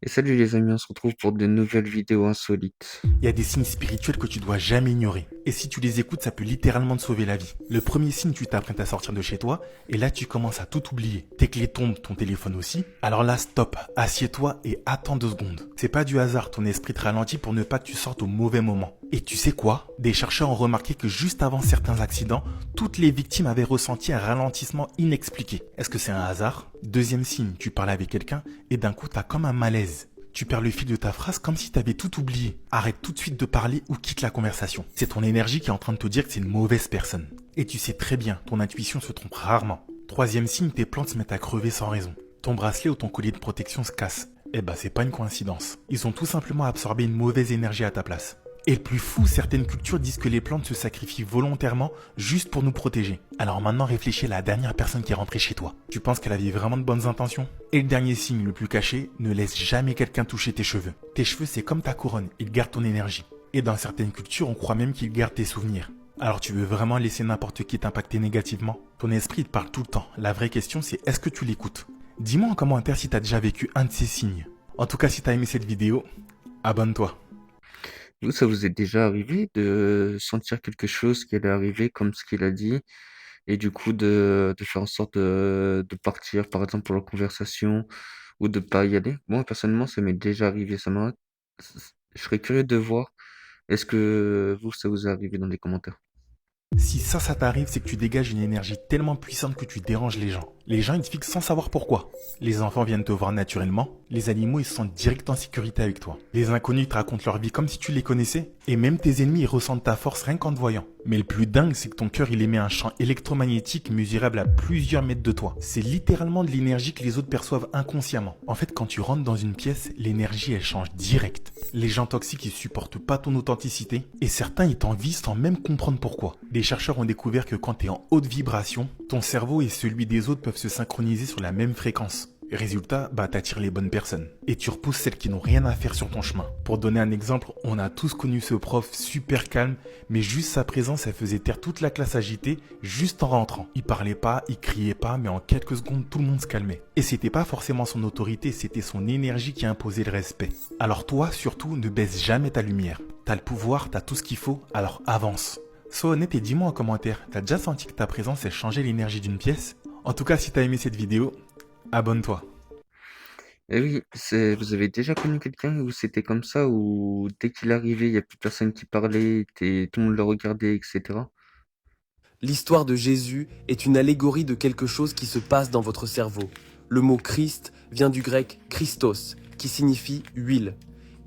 Et salut les amis, on se retrouve pour de nouvelles vidéos insolites. Il y a des signes spirituels que tu dois jamais ignorer. Et si tu les écoutes, ça peut littéralement te sauver la vie. Le premier signe, tu t'apprêtes à sortir de chez toi, et là tu commences à tout oublier. Tes clés tombent, ton téléphone aussi. Alors là, stop, assieds-toi et attends 2 secondes. C'est pas du hasard, ton esprit te ralentit pour ne pas que tu sortes au mauvais moment. Et tu sais quoi? Des chercheurs ont remarqué que juste avant certains accidents, toutes les victimes avaient ressenti un ralentissement inexpliqué. Est-ce que c'est un hasard? Deuxième signe, tu parles avec quelqu'un et d'un coup t'as comme un malaise. Tu perds le fil de ta phrase comme si t'avais tout oublié. Arrête tout de suite de parler ou quitte la conversation. C'est ton énergie qui est en train de te dire que c'est une mauvaise personne. Et tu sais très bien, ton intuition se trompe rarement. Troisième signe, tes plantes se mettent à crever sans raison. Ton bracelet ou ton collier de protection se casse. Eh ben c'est pas une coïncidence. Ils ont tout simplement absorbé une mauvaise énergie à ta place. Et le plus fou, certaines cultures disent que les plantes se sacrifient volontairement juste pour nous protéger. Alors maintenant réfléchis à la dernière personne qui est rentrée chez toi. Tu penses qu'elle avait vraiment de bonnes intentions? Et le dernier signe le plus caché, ne laisse jamais quelqu'un toucher tes cheveux. Tes cheveux c'est comme ta couronne, ils gardent ton énergie. Et dans certaines cultures, on croit même qu'ils gardent tes souvenirs. Alors tu veux vraiment laisser n'importe qui t'impacter négativement? Ton esprit te parle tout le temps. La vraie question c'est est-ce que tu l'écoutes? Dis-moi en commentaire si t'as déjà vécu un de ces signes. En tout cas si t'as aimé cette vidéo, abonne-toi. Vous, ça vous est déjà arrivé de sentir quelque chose qui allait arriver comme ce qu'il a dit, et du coup de faire en sorte de partir, par exemple pour la conversation, ou de pas y aller? Moi, personnellement, ça m'est déjà arrivé. Je serais curieux de voir. Est-ce que vous, ça vous est arrivé dans les commentaires? Si ça t'arrive, c'est que tu dégages une énergie tellement puissante que tu déranges les gens. Les gens, ils te fixent sans savoir pourquoi. Les enfants viennent te voir naturellement. Les animaux, ils se sentent direct en sécurité avec toi. Les inconnus te racontent leur vie comme si tu les connaissais. Et même tes ennemis, ils ressentent ta force rien qu'en te voyant. Mais le plus dingue, c'est que ton cœur, il émet un champ électromagnétique mesurable à plusieurs mètres de toi. C'est littéralement de l'énergie que les autres perçoivent inconsciemment. En fait, quand tu rentres dans une pièce, l'énergie, elle change direct. Les gens toxiques, ils supportent pas ton authenticité. Et certains, ils t'envient sans même comprendre pourquoi. Les chercheurs ont découvert que quand tu es en haute vibration, ton cerveau et celui des autres peuvent se synchroniser sur la même fréquence. Résultat, t'attires les bonnes personnes. Et tu repousses celles qui n'ont rien à faire sur ton chemin. Pour donner un exemple, on a tous connu ce prof super calme, mais juste sa présence, elle faisait taire toute la classe agitée, juste en rentrant. Il parlait pas, il criait pas, mais en quelques secondes, tout le monde se calmait. Et c'était pas forcément son autorité, c'était son énergie qui imposait le respect. Alors toi, surtout, ne baisse jamais ta lumière. T'as le pouvoir, t'as tout ce qu'il faut, alors avance. Sois honnête et dis-moi en commentaire, t'as déjà senti que ta présence ait changé l'énergie d'une pièce? En tout cas, si t'as aimé cette vidéo, abonne-toi. Eh oui, vous avez déjà connu quelqu'un où c'était comme ça, où dès qu'il arrivait, il y a plus personne qui parlait, tout le monde le regardait, etc. L'histoire de Jésus est une allégorie de quelque chose qui se passe dans votre cerveau. Le mot Christ vient du grec Christos, qui signifie huile.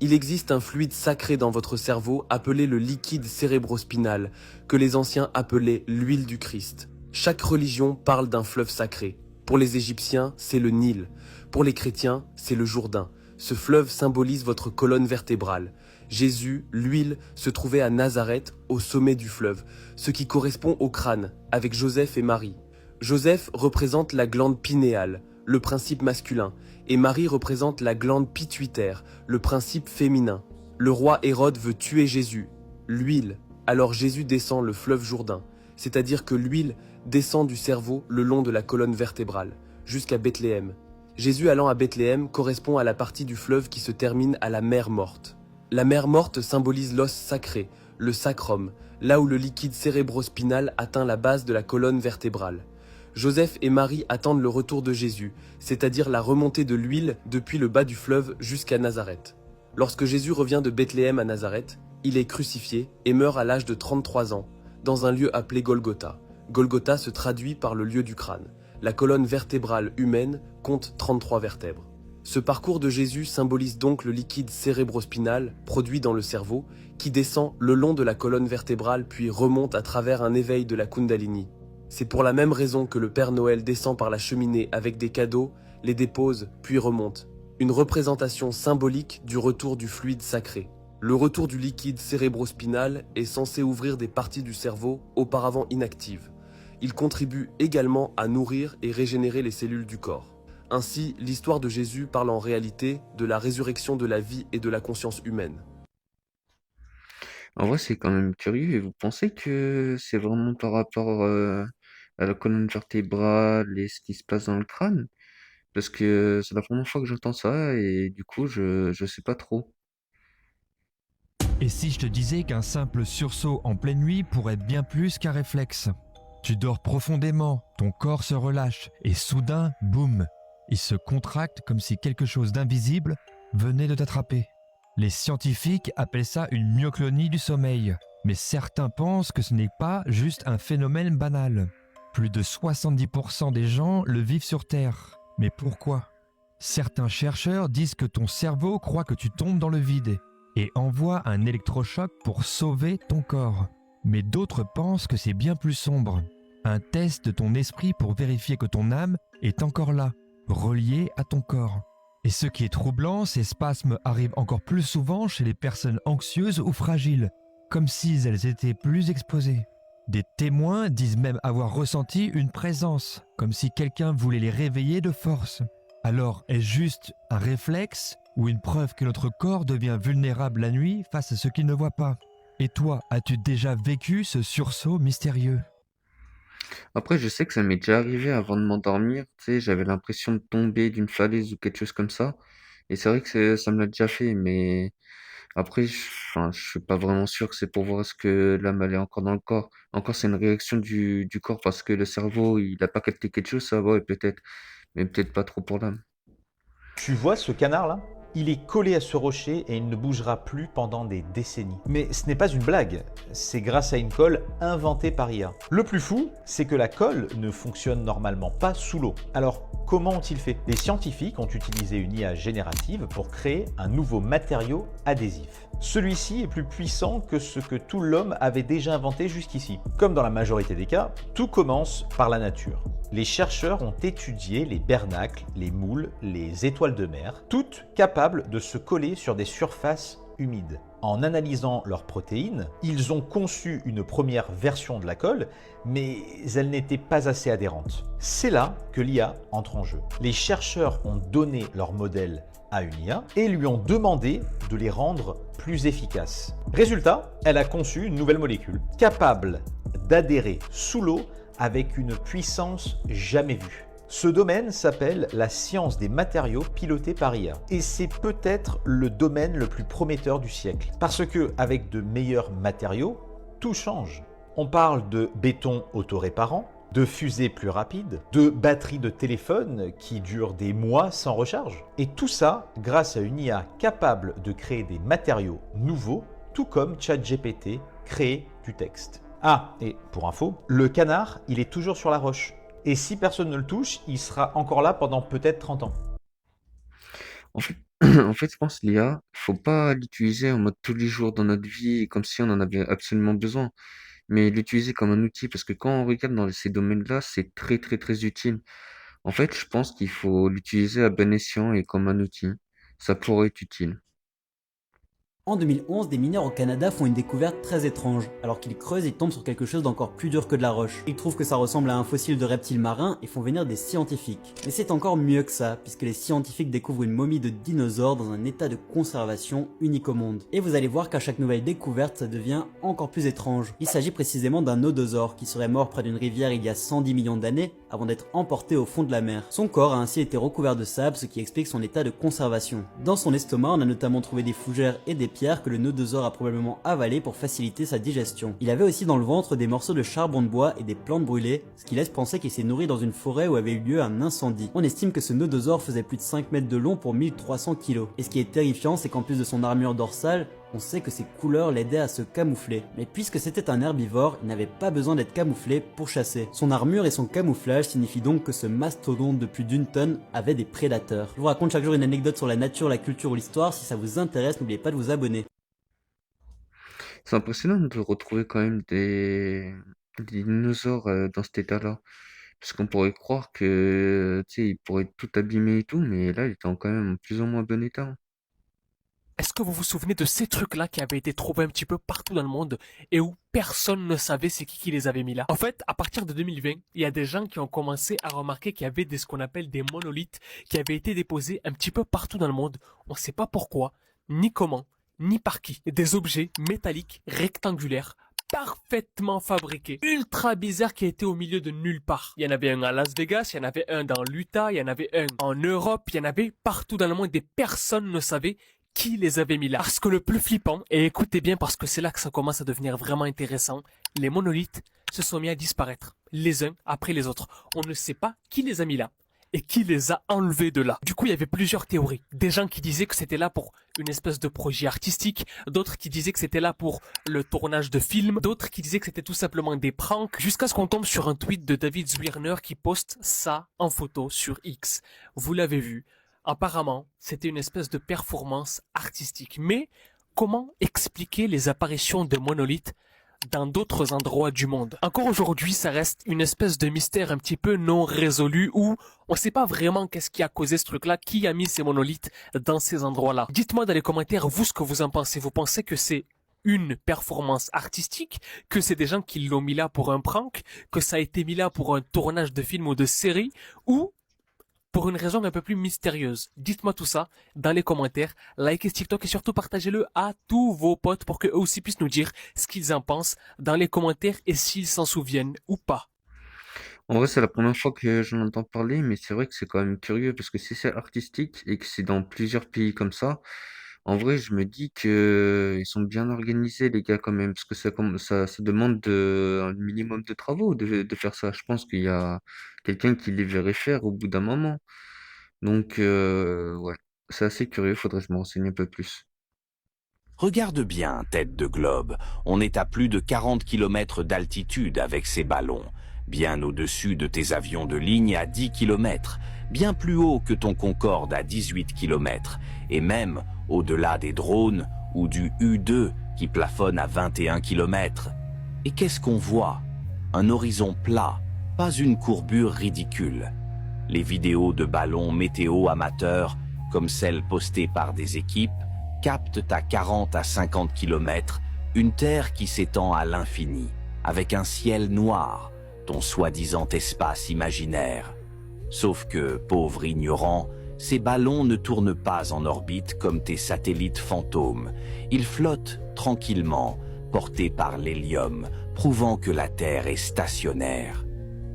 Il existe un fluide sacré dans votre cerveau appelé le liquide cérébrospinal, que les anciens appelaient l'huile du Christ. Chaque religion parle d'un fleuve sacré. Pour les Égyptiens, c'est le Nil. Pour les chrétiens, c'est le Jourdain. Ce fleuve symbolise votre colonne vertébrale. Jésus, l'huile, se trouvait à Nazareth, au sommet du fleuve, ce qui correspond au crâne, avec Joseph et Marie. Joseph représente la glande pinéale, le principe masculin, et Marie représente la glande pituitaire, le principe féminin. Le roi Hérode veut tuer Jésus, l'huile. Alors Jésus descend le fleuve Jourdain, c'est-à-dire que l'huile descend du cerveau le long de la colonne vertébrale, jusqu'à Bethléem. Jésus allant à Bethléem correspond à la partie du fleuve qui se termine à la mer morte. La mer morte symbolise l'os sacré, le sacrum, là où le liquide cérébrospinal atteint la base de la colonne vertébrale. Joseph et Marie attendent le retour de Jésus, c'est-à-dire la remontée de l'huile depuis le bas du fleuve jusqu'à Nazareth. Lorsque Jésus revient de Bethléem à Nazareth, il est crucifié et meurt à l'âge de 33 ans, dans un lieu appelé Golgotha. Golgotha se traduit par le lieu du crâne. La colonne vertébrale humaine compte 33 vertèbres. Ce parcours de Jésus symbolise donc le liquide cérébrospinal produit dans le cerveau qui descend le long de la colonne vertébrale puis remonte à travers un éveil de la Kundalini. C'est pour la même raison que le Père Noël descend par la cheminée avec des cadeaux, les dépose puis remonte. Une représentation symbolique du retour du fluide sacré. Le retour du liquide cérébrospinal est censé ouvrir des parties du cerveau auparavant inactives. Il contribue également à nourrir et régénérer les cellules du corps. Ainsi, l'histoire de Jésus parle en réalité de la résurrection de la vie et de la conscience humaine. En vrai, c'est quand même curieux. Et vous pensez que c'est vraiment par rapport à la colonne vertébrale et ce qui se passe dans le crâne? parce que c'est la première fois que j'entends ça et du coup, je sais pas trop. Et si je te disais qu'un simple sursaut en pleine nuit pourrait être bien plus qu'un réflexe? Tu dors profondément, ton corps se relâche et soudain, boum, il se contracte comme si quelque chose d'invisible venait de t'attraper. Les scientifiques appellent ça une myoclonie du sommeil, mais certains pensent que ce n'est pas juste un phénomène banal. Plus de 70% des gens le vivent sur Terre. Mais pourquoi? Certains chercheurs disent que ton cerveau croit que tu tombes dans le vide et envoie un électrochoc pour sauver ton corps. Mais d'autres pensent que c'est bien plus sombre. Un test de ton esprit pour vérifier que ton âme est encore là, reliée à ton corps. Et ce qui est troublant, ces spasmes arrivent encore plus souvent chez les personnes anxieuses ou fragiles, comme si elles étaient plus exposées. Des témoins disent même avoir ressenti une présence, comme si quelqu'un voulait les réveiller de force. Alors, est-ce juste un réflexe ou une preuve que notre corps devient vulnérable la nuit face à ce qu'il ne voit pas? Et toi, as-tu déjà vécu ce sursaut mystérieux? Après, je sais que ça m'est déjà arrivé avant de m'endormir, tu sais, j'avais l'impression de tomber d'une falaise ou quelque chose comme ça. Et c'est vrai que ça me l'a déjà fait, mais après, enfin, je suis pas vraiment sûr que c'est pour voir est-ce que l'âme elle est encore dans le corps. Encore, c'est une réaction du corps parce que le cerveau, il a pas capté quelque chose, ça va, et peut-être, mais peut-être pas trop pour l'âme. Tu vois ce canard-là? Il est collé à ce rocher et il ne bougera plus pendant des décennies. Mais ce n'est pas une blague, c'est grâce à une colle inventée par IA. Le plus fou, c'est que la colle ne fonctionne normalement pas sous l'eau. Alors, comment ont-ils fait? Les scientifiques ont utilisé une IA générative pour créer un nouveau matériau adhésif. Celui-ci est plus puissant que ce que tout l'homme avait déjà inventé jusqu'ici. Comme dans la majorité des cas, tout commence par la nature. Les chercheurs ont étudié les bernacles, les moules, les étoiles de mer, toutes capables de se coller sur des surfaces humides. En analysant leurs protéines, ils ont conçu une première version de la colle, mais elle n'était pas assez adhérente. C'est là que l'IA entre en jeu. Les chercheurs ont donné leur modèle à une IA et lui ont demandé de les rendre plus efficaces. Résultat, elle a conçu une nouvelle molécule capable d'adhérer sous l'eau avec une puissance jamais vue. Ce domaine s'appelle la science des matériaux pilotée par IA. Et c'est peut-être le domaine le plus prometteur du siècle. Parce que avec de meilleurs matériaux, tout change. On parle de béton autoréparant, de fusées plus rapides, de batteries de téléphone qui durent des mois sans recharge. Et tout ça grâce à une IA capable de créer des matériaux nouveaux, tout comme ChatGPT crée du texte. Ah, et pour info, le canard, il est toujours sur la roche. Et si personne ne le touche, il sera encore là pendant peut-être 30 ans. En fait, en fait, je pense l'IA, faut pas l'utiliser en mode tous les jours dans notre vie, comme si on en avait absolument besoin, mais l'utiliser comme un outil, parce que quand on regarde dans ces domaines-là, c'est très très très utile. En fait, je pense qu'il faut l'utiliser à bon escient et comme un outil. Ça pourrait être utile. En 2011, des mineurs au Canada font une découverte très étrange. Alors qu'ils creusent, ils tombent sur quelque chose d'encore plus dur que de la roche. Ils trouvent que ça ressemble à un fossile de reptile marin et font venir des scientifiques. Mais c'est encore mieux que ça, puisque les scientifiques découvrent une momie de dinosaure dans un état de conservation unique au monde. Et vous allez voir qu'à chaque nouvelle découverte, ça devient encore plus étrange. Il s'agit précisément d'un nodosaure qui serait mort près d'une rivière il y a 110 millions d'années avant d'être emporté au fond de la mer. Son corps a ainsi été recouvert de sable, ce qui explique son état de conservation. Dans son estomac, on a notamment trouvé des fougères et des pierres que le nodosaure a probablement avalé pour faciliter sa digestion. Il avait aussi dans le ventre des morceaux de charbon de bois et des plantes brûlées, ce qui laisse penser qu'il s'est nourri dans une forêt où avait eu lieu un incendie. On estime que ce nodosaure faisait plus de 5 mètres de long pour 1300 kg. Et ce qui est terrifiant, c'est qu'en plus de son armure dorsale, on sait que ses couleurs l'aidaient à se camoufler. Mais puisque c'était un herbivore, il n'avait pas besoin d'être camouflé pour chasser. Son armure et son camouflage signifient donc que ce mastodonte de plus d'une tonne avait des prédateurs. Je vous raconte chaque jour une anecdote sur la nature, la culture ou l'histoire. Si ça vous intéresse, n'oubliez pas de vous abonner. C'est impressionnant de retrouver quand même des dinosaures dans cet état-là. Parce qu'on pourrait croire que, tu sais, il pourrait être tout abîmé et tout, mais là, il était quand même en plus ou moins bon état. Est-ce que vous vous souvenez de ces trucs-là qui avaient été trouvés un petit peu partout dans le monde et où personne ne savait c'est qui les avait mis là? En fait, à partir de 2020, il y a des gens qui ont commencé à remarquer qu'il y avait ce qu'on appelle des monolithes qui avaient été déposés un petit peu partout dans le monde. On ne sait pas pourquoi, ni comment, ni par qui. Des objets métalliques rectangulaires parfaitement fabriqué, ultra bizarre qui était au milieu de nulle part. Il y en avait un à Las Vegas, il y en avait un dans l'Utah, il y en avait un en Europe, il y en avait partout dans le monde. Des personnes ne savaient qui les avait mis là. Parce que le plus flippant, et écoutez bien parce que c'est là que ça commence à devenir vraiment intéressant, les monolithes se sont mis à disparaître, les uns après les autres. On ne sait pas qui les a mis là et qui les a enlevés de là. Du coup, il y avait plusieurs théories. Des gens qui disaient que c'était là pour une espèce de projet artistique, d'autres qui disaient que c'était là pour le tournage de films, d'autres qui disaient que c'était tout simplement des pranks, jusqu'à ce qu'on tombe sur un tweet de David Zwirner qui poste ça en photo sur X. Vous l'avez vu. Apparemment, c'était une espèce de performance artistique. Mais comment expliquer les apparitions de monolithes dans d'autres endroits du monde? Encore aujourd'hui, ça reste une espèce de mystère un petit peu non résolu où on ne sait pas vraiment qu'est-ce qui a causé ce truc-là, qui a mis ces monolithes dans ces endroits-là. Dites-moi dans les commentaires, vous, ce que vous en pensez. Vous pensez que c'est une performance artistique, que c'est des gens qui l'ont mis là pour un prank, que ça a été mis là pour un tournage de film ou de série, ou pour une raison un peu plus mystérieuse? Dites-moi tout ça dans les commentaires, likez ce TikTok et surtout partagez-le à tous vos potes pour qu'eux aussi puissent nous dire ce qu'ils en pensent dans les commentaires et s'ils s'en souviennent ou pas. En vrai, c'est la première fois que j'en entends parler, mais c'est vrai que c'est quand même curieux parce que si c'est artistique et que c'est dans plusieurs pays comme ça, en vrai, je me dis que ils sont bien organisés, les gars, quand même, parce que ça demande un minimum de travaux de faire ça. Je pense qu'il y a quelqu'un qui les verrait faire au bout d'un moment. Donc, ouais, c'est assez curieux, faudrait que je me renseigne un peu plus. Regarde bien, tête de globe, on est à plus de 40 km d'altitude avec ces ballons, bien au-dessus de tes avions de ligne à 10 km, bien plus haut que ton Concorde à 18 km, et même au-delà des drones ou du U-2 qui plafonne à 21 km. Et qu'est-ce qu'on voit? Un horizon plat, pas une courbure ridicule. Les vidéos de ballons météo amateurs, comme celles postées par des équipes, captent à 40 à 50 km une terre qui s'étend à l'infini, avec un ciel noir, ton soi-disant espace imaginaire. Sauf que, pauvre ignorant, ces ballons ne tournent pas en orbite comme tes satellites fantômes. Ils flottent tranquillement, portés par l'hélium, prouvant que la Terre est stationnaire.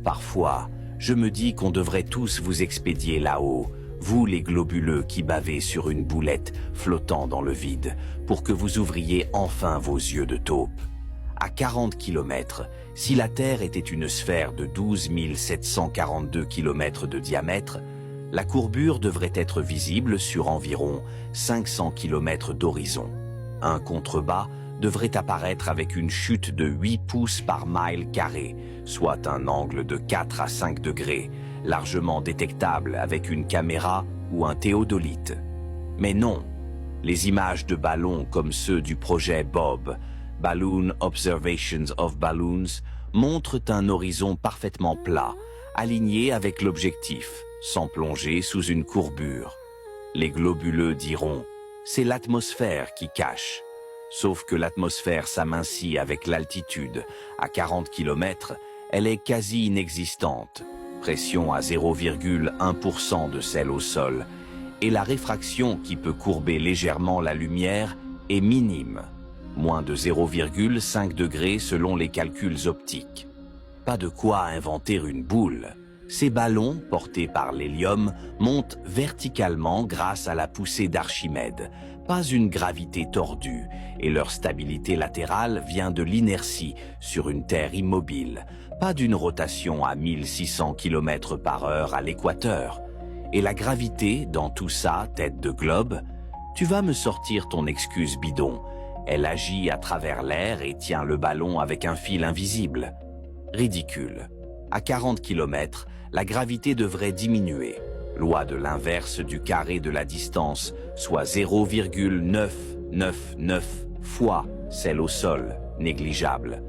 Parfois, je me dis qu'on devrait tous vous expédier là-haut, vous les globuleux qui bavez sur une boulette flottant dans le vide, pour que vous ouvriez enfin vos yeux de taupe. À 40 km, si la Terre était une sphère de 12 742 km de diamètre, la courbure devrait être visible sur environ 500 km d'horizon. Un contrebas devrait apparaître avec une chute de 8 pouces par mile carré, soit un angle de 4 à 5 degrés, largement détectable avec une caméra ou un théodolite. Mais non, les images de ballons comme ceux du projet Bob, Balloon Observations of Balloons, montrent un horizon parfaitement plat, aligné avec l'objectif, sans plonger sous une courbure. Les globuleux diront, c'est l'atmosphère qui cache. Sauf que l'atmosphère s'amincit avec l'altitude. À 40 km, elle est quasi inexistante. Pression à 0,1% de celle au sol. Et la réfraction qui peut courber légèrement la lumière est minime. Moins de 0,5 degrés selon les calculs optiques. Pas de quoi inventer une boule. Ces ballons, portés par l'hélium, montent verticalement grâce à la poussée d'Archimède. Pas une gravité tordue, et leur stabilité latérale vient de l'inertie sur une terre immobile. Pas d'une rotation à 1600 km par heure à l'équateur. Et la gravité, dans tout ça, tête de globe, tu vas me sortir ton excuse bidon. Elle agit à travers l'air et tient le ballon avec un fil invisible. Ridicule. À 40 km, la gravité devrait diminuer. Loi de l'inverse du carré de la distance, soit 0,999 fois celle au sol, négligeable.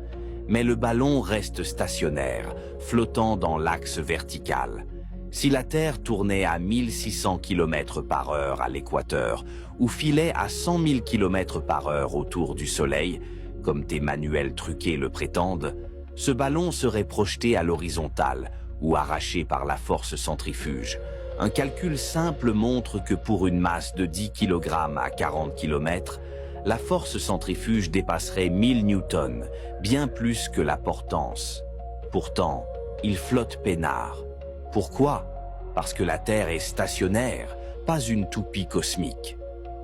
Mais le ballon reste stationnaire, flottant dans l'axe vertical. Si la Terre tournait à 1600 km par heure à l'équateur, ou filait à 100 000 km par heure autour du Soleil, comme tes manuels truqués le prétendent, ce ballon serait projeté à l'horizontale, ou arraché par la force centrifuge. Un calcul simple montre que pour une masse de 10 kg à 40 km, la force centrifuge dépasserait 1000 newtons, bien plus que la portance. Pourtant, il flotte peinard. Pourquoi? Parce que la Terre est stationnaire, pas une toupie cosmique.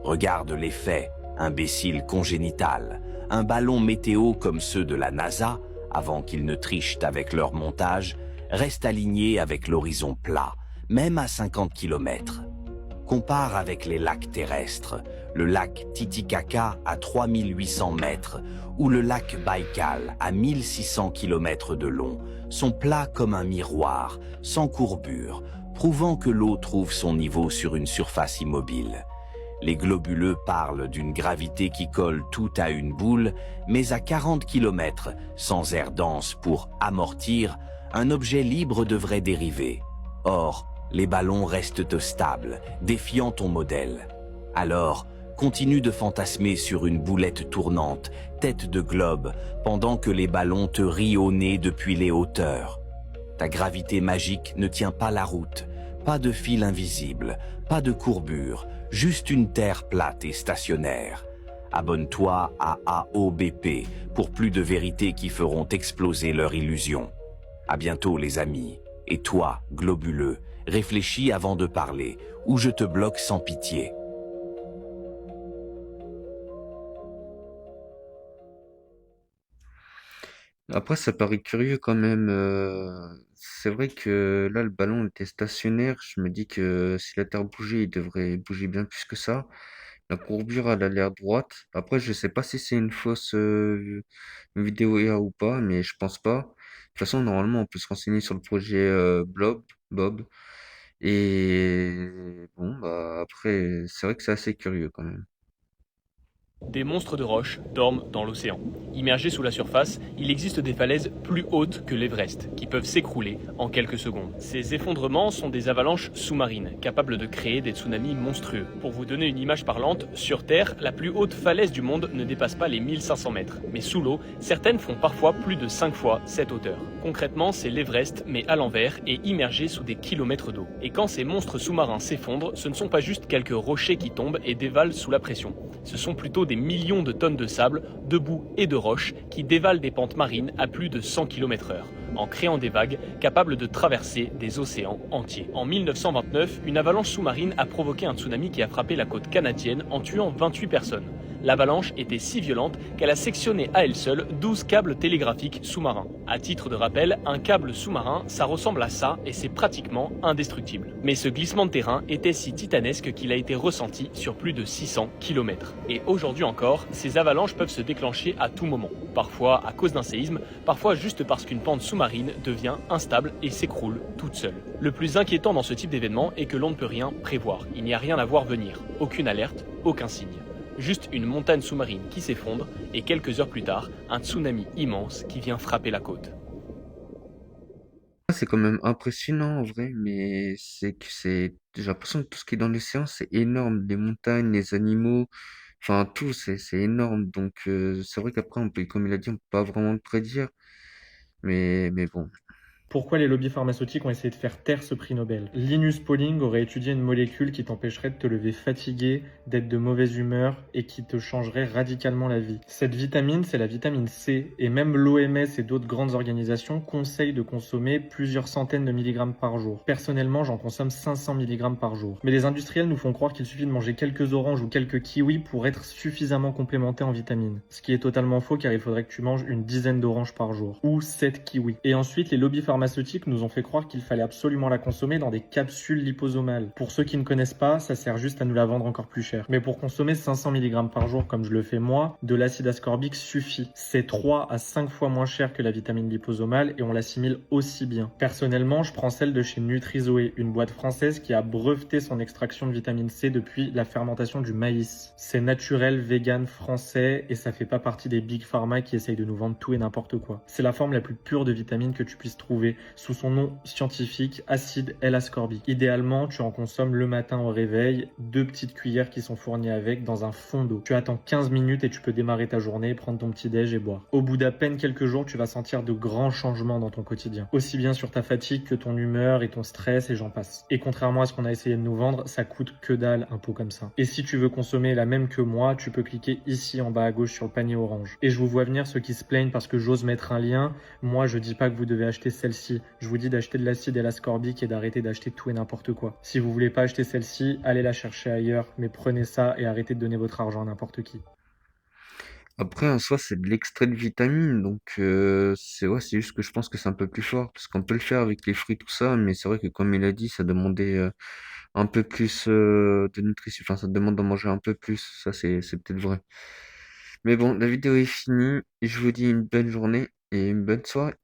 Regarde l'effet, imbécile congénital. Un ballon météo comme ceux de la NASA, avant qu'ils ne trichent avec leur montage, reste aligné avec l'horizon plat, même à 50 km. Compare avec les lacs terrestres, le lac Titicaca à 3800 mètres ou le lac Baïkal à 1600 km de long, sont plats comme un miroir, sans courbure, prouvant que l'eau trouve son niveau sur une surface immobile. Les globuleux parlent d'une gravité qui colle tout à une boule, mais à 40 km, sans air dense pour amortir, un objet libre devrait dériver. Or, les ballons restent stables, défiant ton modèle. Alors, continue de fantasmer sur une boulette tournante, tête de globe, pendant que les ballons te rient au nez depuis les hauteurs. Ta gravité magique ne tient pas la route, pas de fil invisible, pas de courbure, juste une terre plate et stationnaire. Abonne-toi à AOBP pour plus de vérités qui feront exploser leur illusion. À bientôt les amis. Et toi, globuleux, réfléchis avant de parler, ou je te bloque sans pitié. Après, ça paraît curieux quand même. C'est vrai que là, le ballon était stationnaire. Je me dis que si la Terre bougeait, il devrait bouger bien plus que ça. La courbure, elle a l'air droite. Après, je sais pas si c'est une fausse vidéo IA ou pas, mais je pense pas. De toute façon, normalement, on peut se renseigner sur le projet Bob. Et bon, bah après, c'est vrai que c'est assez curieux quand même. Des monstres de roche dorment dans l'océan. Immergés sous la surface, il existe des falaises plus hautes que l'Everest, qui peuvent s'écrouler en quelques secondes. Ces effondrements sont des avalanches sous-marines, capables de créer des tsunamis monstrueux. Pour vous donner une image parlante, sur Terre, la plus haute falaise du monde ne dépasse pas les 1500 mètres. Mais sous l'eau, certaines font parfois plus de 5 fois cette hauteur. Concrètement, c'est l'Everest, mais à l'envers et immergé sous des kilomètres d'eau. Et quand ces monstres sous-marins s'effondrent, ce ne sont pas juste quelques rochers qui tombent et dévalent sous la pression. Ce sont plutôt des millions de tonnes de sable, de boue et de roches qui dévalent des pentes marines à plus de 100 km/h, en créant des vagues capables de traverser des océans entiers. En 1929, une avalanche sous-marine a provoqué un tsunami qui a frappé la côte canadienne en tuant 28 personnes. L'avalanche était si violente qu'elle a sectionné à elle seule 12 câbles télégraphiques sous-marins. À titre de rappel, un câble sous-marin, ça ressemble à ça et c'est pratiquement indestructible. Mais ce glissement de terrain était si titanesque qu'il a été ressenti sur plus de 600 km. Et aujourd'hui encore, ces avalanches peuvent se déclencher à tout moment. Parfois à cause d'un séisme, parfois juste parce qu'une pente sous-marine devient instable et s'écroule toute seule. Le plus inquiétant dans ce type d'événement est que l'on ne peut rien prévoir. Il n'y a rien à voir venir. Aucune alerte, aucun signe. Juste une montagne sous-marine qui s'effondre et quelques heures plus tard, un tsunami immense qui vient frapper la côte. C'est quand même impressionnant en vrai, mais j'ai l'impression que tout ce qui est dans l'océan, c'est énorme. Les montagnes, les animaux, enfin tout, c'est énorme. Donc c'est vrai qu'après, comme il a dit, on peut pas vraiment le prédire. Mais bon. Pourquoi les lobbies pharmaceutiques ont essayé de faire taire ce prix Nobel? Linus Pauling aurait étudié une molécule qui t'empêcherait de te lever fatigué, d'être de mauvaise humeur et qui te changerait radicalement la vie. Cette vitamine, c'est la vitamine C, et même l'OMS et d'autres grandes organisations conseillent de consommer plusieurs centaines de milligrammes par jour. Personnellement, j'en consomme 500 milligrammes par jour. Mais les industriels nous font croire qu'il suffit de manger quelques oranges ou quelques kiwis pour être suffisamment complémenté en vitamines. Ce qui est totalement faux car il faudrait que tu manges une dizaine d'oranges par jour, ou 7 kiwis. Et ensuite, les lobbies pharmaceutiques nous ont fait croire qu'il fallait absolument la consommer dans des capsules liposomales. Pour ceux qui ne connaissent pas, ça sert juste à nous la vendre encore plus cher. Mais pour consommer 500 mg par jour comme je le fais moi, de l'acide ascorbique suffit. C'est 3 à 5 fois moins cher que la vitamine liposomale et on l'assimile aussi bien. Personnellement, je prends celle de chez Nutrizoé, une boîte française qui a breveté son extraction de vitamine C depuis la fermentation du maïs. C'est naturel, vegan, français et ça fait pas partie des big pharma qui essayent de nous vendre tout et n'importe quoi. C'est la forme la plus pure de vitamine que tu puisses trouver trouver sous son nom scientifique acide L-ascorbique. Idéalement, tu en consommes le matin au réveil, 2 petites cuillères qui sont fournies avec dans un fond d'eau. Tu attends 15 minutes et tu peux démarrer ta journée, prendre ton petit déj et boire. Au bout d'à peine quelques jours, tu vas sentir de grands changements dans ton quotidien, aussi bien sur ta fatigue que ton humeur et ton stress et j'en passe. Et contrairement à ce qu'on a essayé de nous vendre, ça coûte que dalle un pot comme ça. Et si tu veux consommer la même que moi, tu peux cliquer ici en bas à gauche sur le panier orange. Et je vous vois venir ceux qui se plaignent parce que j'ose mettre un lien. Moi, je dis pas que vous devez acheter celle-ci. Je vous dis d'acheter de l'acide L-ascorbique et d'arrêter d'acheter tout et n'importe quoi. Si vous voulez pas acheter celle-ci, allez la chercher ailleurs, mais prenez ça et arrêtez de donner votre argent à n'importe qui. Après, en soi, c'est de l'extrait de vitamine, donc c'est juste que je pense que c'est un peu plus fort, parce qu'on peut le faire avec les fruits, tout ça, mais c'est vrai que comme il a dit, ça demandait un peu plus de nutrition, enfin, ça demande d'en manger un peu plus, ça c'est peut-être vrai. Mais bon, la vidéo est finie, et je vous dis une bonne journée et une bonne soirée.